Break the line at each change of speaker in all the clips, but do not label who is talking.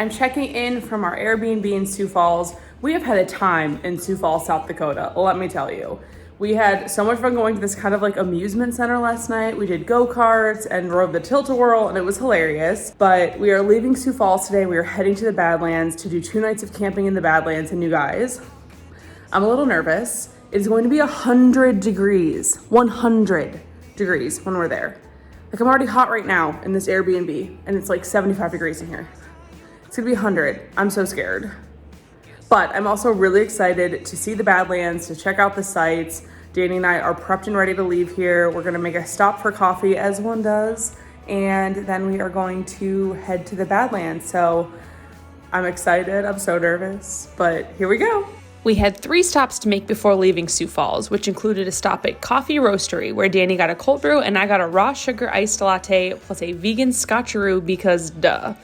I'm checking in from our Airbnb in Sioux Falls. We have had a time in Sioux Falls, South Dakota, let me tell you. We had so much fun going to this kind of like amusement center last night. We did go-karts and rode the tilt-a-whirl and it was hilarious. But we are leaving Sioux Falls today. We are heading to the Badlands to do 2 nights of camping in the Badlands. And you guys, I'm a little nervous. It's going to be 100 degrees, 100 degrees when we're there. Like I'm already hot right now in this Airbnb and it's like 75 degrees in here. It's gonna be 100. I'm so scared. But I'm also really excited to see the Badlands, to check out the sights. Danny and I are prepped and ready to leave here. We're gonna make a stop for coffee as one does. And then we are going to head to the Badlands. So I'm excited, I'm so nervous, but here we go.
We had 3 stops to make before leaving Sioux Falls, which included a stop at Coffee Roastery, where Danny got a cold brew and I got a raw sugar iced latte plus a vegan scotcheroo because duh.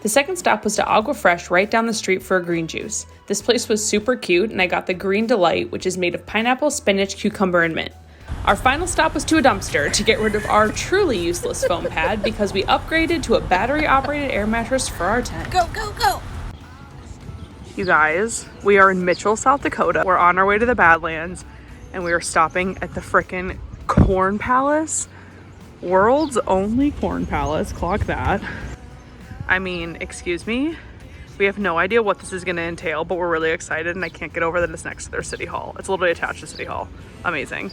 The second stop was to Agua Fresh right down the street for a green juice. This place was super cute and I got the Green Delight, which is made of pineapple, spinach, cucumber, and mint. Our final stop was to a dumpster to get rid of our truly useless foam pad because we upgraded to a battery-operated air mattress for our tent.
Go, go, go!
You guys, we are in Mitchell, South Dakota. We're on our way to the Badlands and we are stopping at the frickin' Corn Palace. World's only Corn Palace, clock that. I mean, excuse me, we have no idea what this is gonna entail, but we're really excited and I can't get over that it's next to their city hall. It's literally attached to City Hall. Amazing.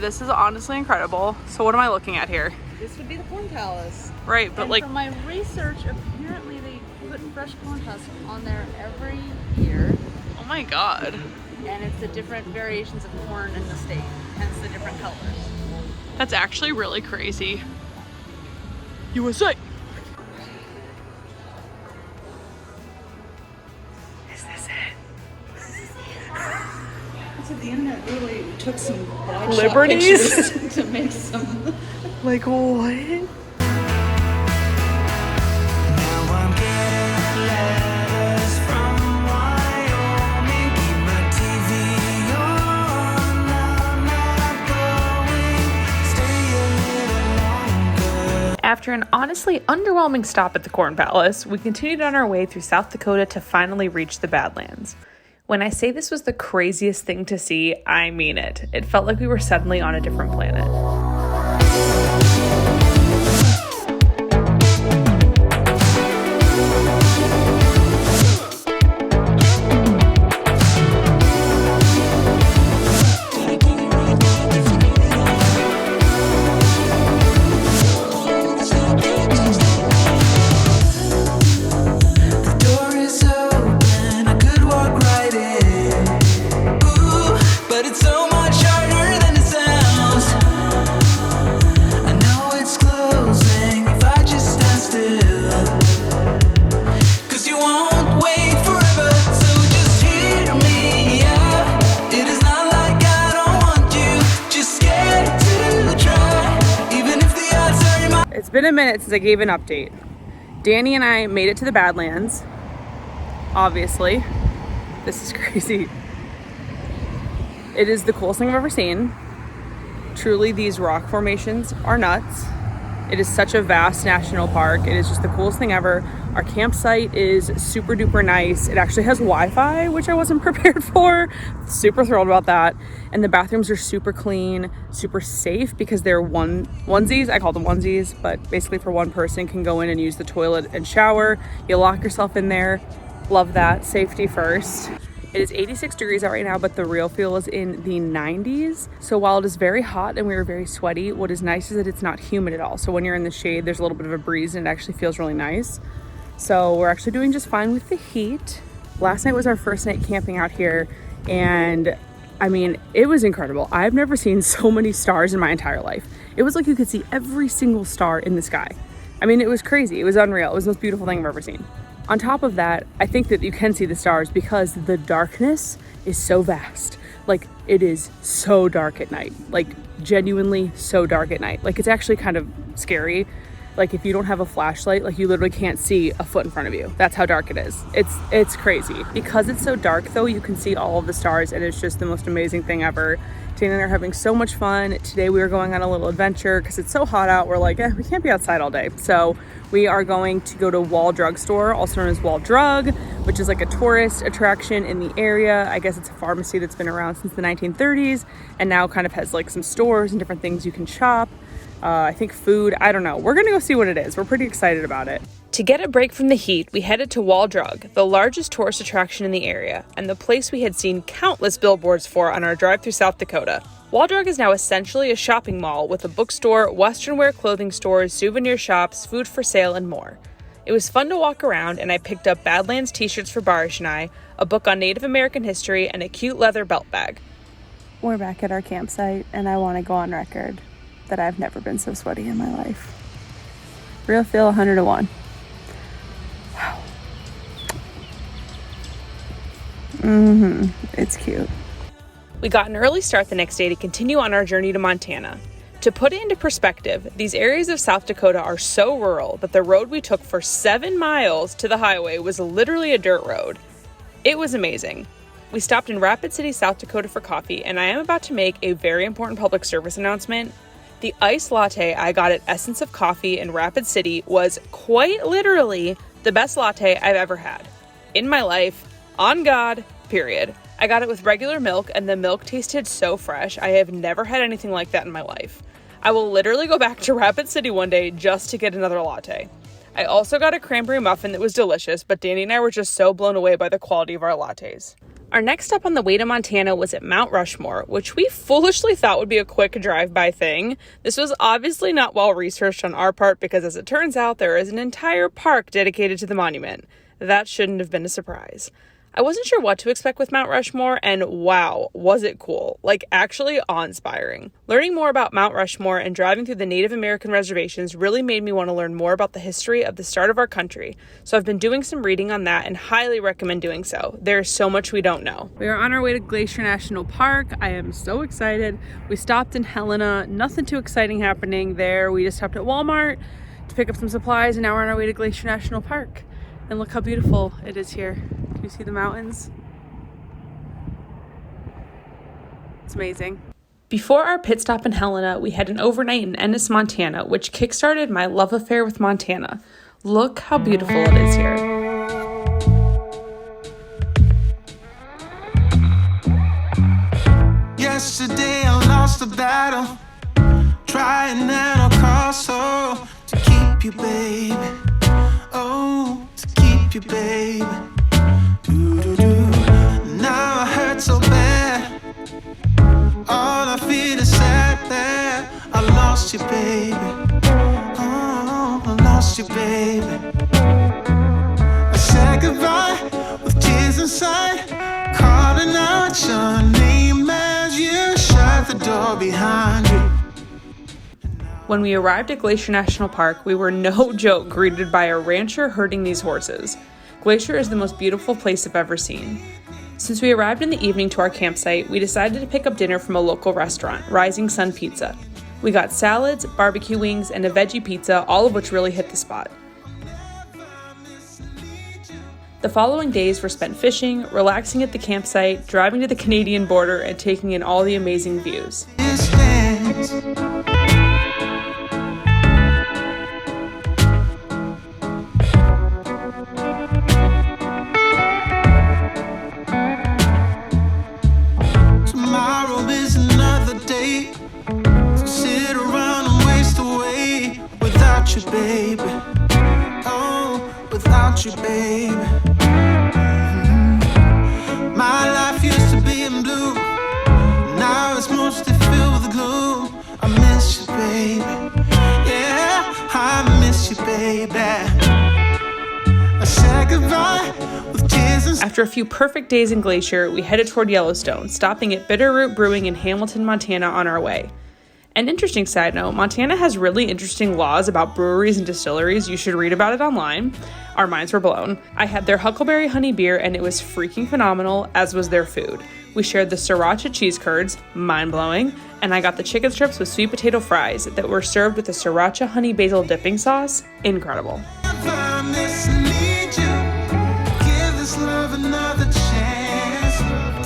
This is honestly incredible. So what am I looking at here?
This would be the Corn Palace.
Right, but
and
like-
from my research, apparently they put fresh corn husks on there every year.
Oh my God.
And it's the different variations of corn in the state, hence the different colors.
That's actually really crazy. USA.
So the internet really took some
liberties
to make some.
Like what?
After an honestly underwhelming stop at the Corn Palace, we continued on our way through South Dakota to finally reach the Badlands. When I say this was the craziest thing to see, I mean it. It felt like we were suddenly on a different planet.
It's been a minute since I gave an update. Danny and I made it to the Badlands. Obviously. This is crazy. It is the coolest thing I've ever seen. Truly, these rock formations are nuts. It is such a vast national park. It is just the coolest thing ever. Our campsite is super duper nice. It actually has Wi-Fi, which I wasn't prepared for. Super thrilled about that. And the bathrooms are super clean, super safe because they're onesies. I call them onesies, but basically for one person can go in and use the toilet and shower. You lock yourself in there. Love that. Safety first. It is 86 degrees out right now, but the real feel is in the 90s. So while it is very hot and we were very sweaty, what is nice is that it's not humid at all. So when you're in the shade, there's a little bit of a breeze and it actually feels really nice. So we're actually doing just fine with the heat. Last night was our first night camping out here and I mean, it was incredible. I've never seen so many stars in my entire life. It was like you could see every single star in the sky. I mean, it was crazy. It was unreal. It was the most beautiful thing I've ever seen. On top of that, I think that you can see the stars because the darkness is so vast. Like, it is so dark at night. Like, genuinely so dark at night. Like, it's actually kind of scary. Like, if you don't have a flashlight, like, you literally can't see a foot in front of you. That's how dark it is. It's crazy. Because it's so dark, though, you can see all of the stars, and it's just the most amazing thing ever. Dana and I are having so much fun. Today we are going on a little adventure because it's so hot out. We're like, we can't be outside all day. So we are going to go to Wall Drug Store, also known as Wall Drug, which is like a tourist attraction in the area. I guess it's a pharmacy that's been around since the 1930s and now kind of has like some stores and different things you can shop. I think food, I don't know. We're gonna go see what it is. We're pretty excited about it.
To get a break from the heat, we headed to Wall Drug, the largest tourist attraction in the area, and the place we had seen countless billboards for on our drive through South Dakota. Wall Drug is now essentially a shopping mall with a bookstore, western wear clothing stores, souvenir shops, food for sale, and more. It was fun to walk around, and I picked up Badlands t-shirts for Barish and I, a book on Native American history, and a cute leather belt bag.
We're back at our campsite, and I want to go on record that I've never been so sweaty in my life. Real feel 100 to 1. Wow. It's cute.
We got an early start the next day to continue on our journey to Montana. To put it into perspective, these areas of South Dakota are so rural that the road we took for 7 miles to the highway was literally a dirt road. It was amazing. We stopped in Rapid City, South Dakota for coffee, and I am about to make a very important public service announcement. The iced latte I got at Essence of Coffee in Rapid City was quite literally the best latte I've ever had. In my life, on God, period. I got it with regular milk and the milk tasted so fresh. I have never had anything like that in my life. I will literally go back to Rapid City one day just to get another latte. I also got a cranberry muffin that was delicious, but Danny and I were just so blown away by the quality of our lattes. Our next stop on the way to Montana was at Mount Rushmore, which we foolishly thought would be a quick drive-by thing. This was obviously not well researched on our part because, as it turns out, there is an entire park dedicated to the monument. That shouldn't have been a surprise. I wasn't sure what to expect with Mount Rushmore, and wow, was it cool. Like, actually awe-inspiring. Learning more about Mount Rushmore and driving through the Native American reservations really made me want to learn more about the history of the start of our country. So I've been doing some reading on that and highly recommend doing so. There's so much we don't know.
We are on our way to Glacier National Park. I am so excited. We stopped in Helena. Nothing too exciting happening there. We just stopped at Walmart to pick up some supplies, and now we're on our way to Glacier National Park. And look how beautiful it is here. Can you see the mountains? It's amazing.
Before our pit stop in Helena, we had an overnight in Ennis, Montana, which kickstarted my love affair with Montana. Look how beautiful it is here.
Yesterday I lost a battle, trying at all costs, oh, to keep you, baby. Oh, to keep you, baby. Do-do-do. Now I hurt so bad. All I feel is sad that I lost you, baby. Oh, I lost you, baby. I said goodbye with tears inside, calling out your name as you shut the door behind you.
When we arrived at Glacier National Park, we were no joke greeted by a rancher herding these horses. Glacier is the most beautiful place I've ever seen. Since we arrived in the evening to our campsite, we decided to pick up dinner from a local restaurant, Rising Sun Pizza. We got salads, barbecue wings, and a veggie pizza, all of which really hit the spot. The following days were spent fishing, relaxing at the campsite, driving to the Canadian border, and taking in all the amazing views.
Baby, oh, without you, baby. My life used to be in blue, now it's mostly filled with gloom. I miss you, baby. Yeah, I miss you, baby. I said goodbye with tears and...
After a few perfect days in Glacier, we headed toward Yellowstone, stopping at Bitterroot Brewing in Hamilton, Montana on our way. An interesting side note, Montana has really interesting laws about breweries and distilleries. You should read about it online. Our minds were blown. I had their Huckleberry honey beer and it was freaking phenomenal, as was their food. We shared the sriracha cheese curds, mind-blowing, and I got the chicken strips with sweet potato fries that were served with a sriracha honey basil dipping sauce. Incredible.
Another chance.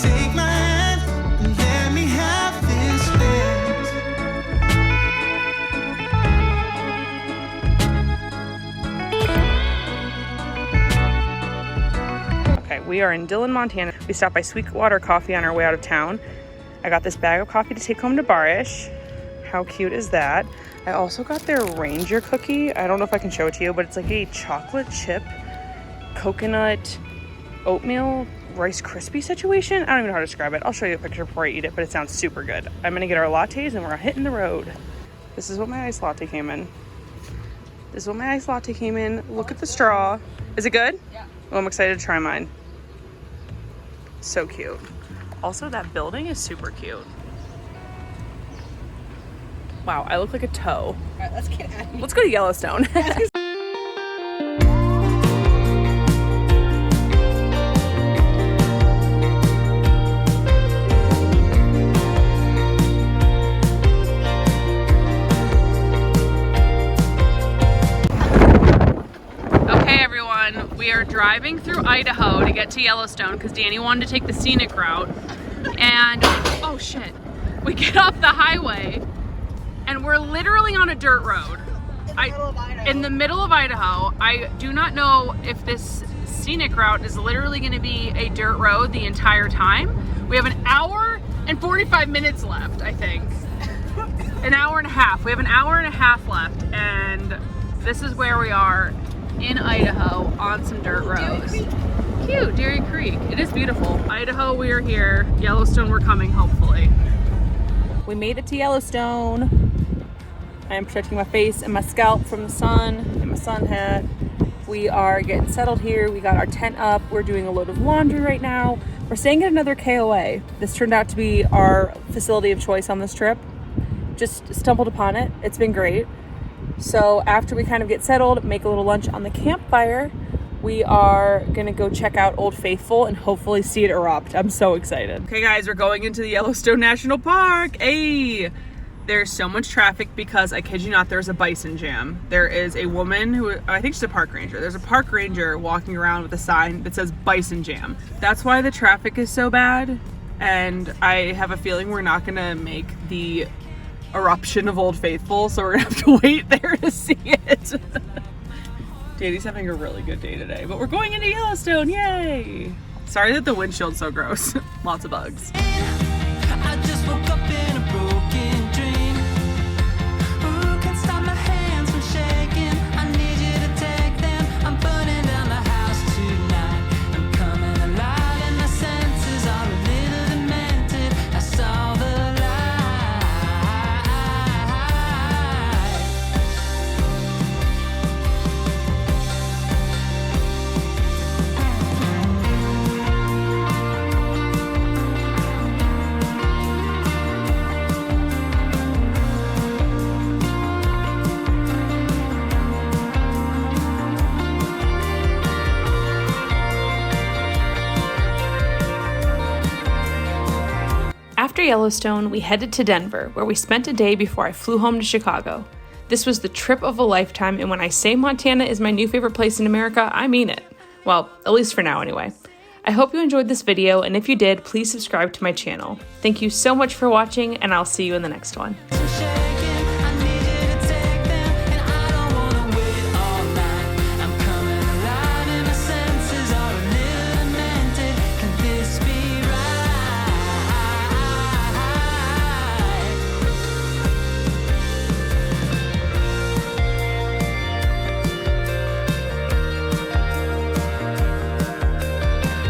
Take my hand and let me have this.
We are in Dillon, Montana. We stopped by Sweetwater Coffee on our way out of town. I got this bag of coffee to take home to Barish. How cute is that? I also got their Ranger cookie. I don't know if I can show it to you, but it's like a chocolate chip, coconut, oatmeal, Rice Krispie situation. I don't even know how to describe it. I'll show you a picture before I eat it, but it sounds super good. I'm gonna get our lattes and we're hitting the road. This is what my iced latte came in. Look at the straw. Is it good?
Yeah.
Well, I'm excited to try mine. So cute. Also, that building is super cute. Wow, I look like a toe.
All right, let's get out of here.
Let's go to Yellowstone. We are driving through Idaho to get to Yellowstone because Danny wanted to take the scenic route. And, oh shit, we get off the highway and we're literally on a dirt road. In the middle of Idaho. I do not know if this scenic route is literally going to be a dirt road the entire time. We have an hour and 45 minutes left, I think. An hour and a half. We have an hour and a half left, and this is where we are. In Idaho on some dirt roads. Cute, Dairy Creek. It is beautiful. Idaho, we are here. Yellowstone, we're coming, hopefully. We made it to Yellowstone. I am protecting my face and my scalp from the sun and my sun hat. We are getting settled here. We got our tent up. We're doing a load of laundry right now. We're staying at another KOA. This turned out to be our facility of choice on this trip. Just stumbled upon it. It's been great. So after we kind of get settled, make a little lunch on the campfire, we are gonna go check out Old Faithful and hopefully see it erupt. I'm so excited. Okay guys, we're going into the Yellowstone National Park. Hey! There's so much traffic because, I kid you not, there's a bison jam. There is a woman who, I think she's a park ranger. There's a park ranger walking around with a sign that says bison jam. That's why the traffic is so bad. And I have a feeling we're not gonna make the eruption of Old Faithful, so we're gonna have to wait there to see it. Danny's having a really good day today, but we're going into Yellowstone, yay! Sorry that the windshield's so gross. Lots of bugs.
I just woke up in a broken dream. Who can stop my hands from shaking? I need you to take them. I'm burning down the house tonight. I'm coming alive and my senses are a little demented. I saw the light.
After Yellowstone, we headed to Denver, where we spent a day before I flew home to Chicago. This was the trip of a lifetime, and when I say Montana is my new favorite place in America, I mean it. Well, at least for now anyway. I hope you enjoyed this video, and if you did, please subscribe to my channel. Thank you so much for watching, and I'll see you in the next one.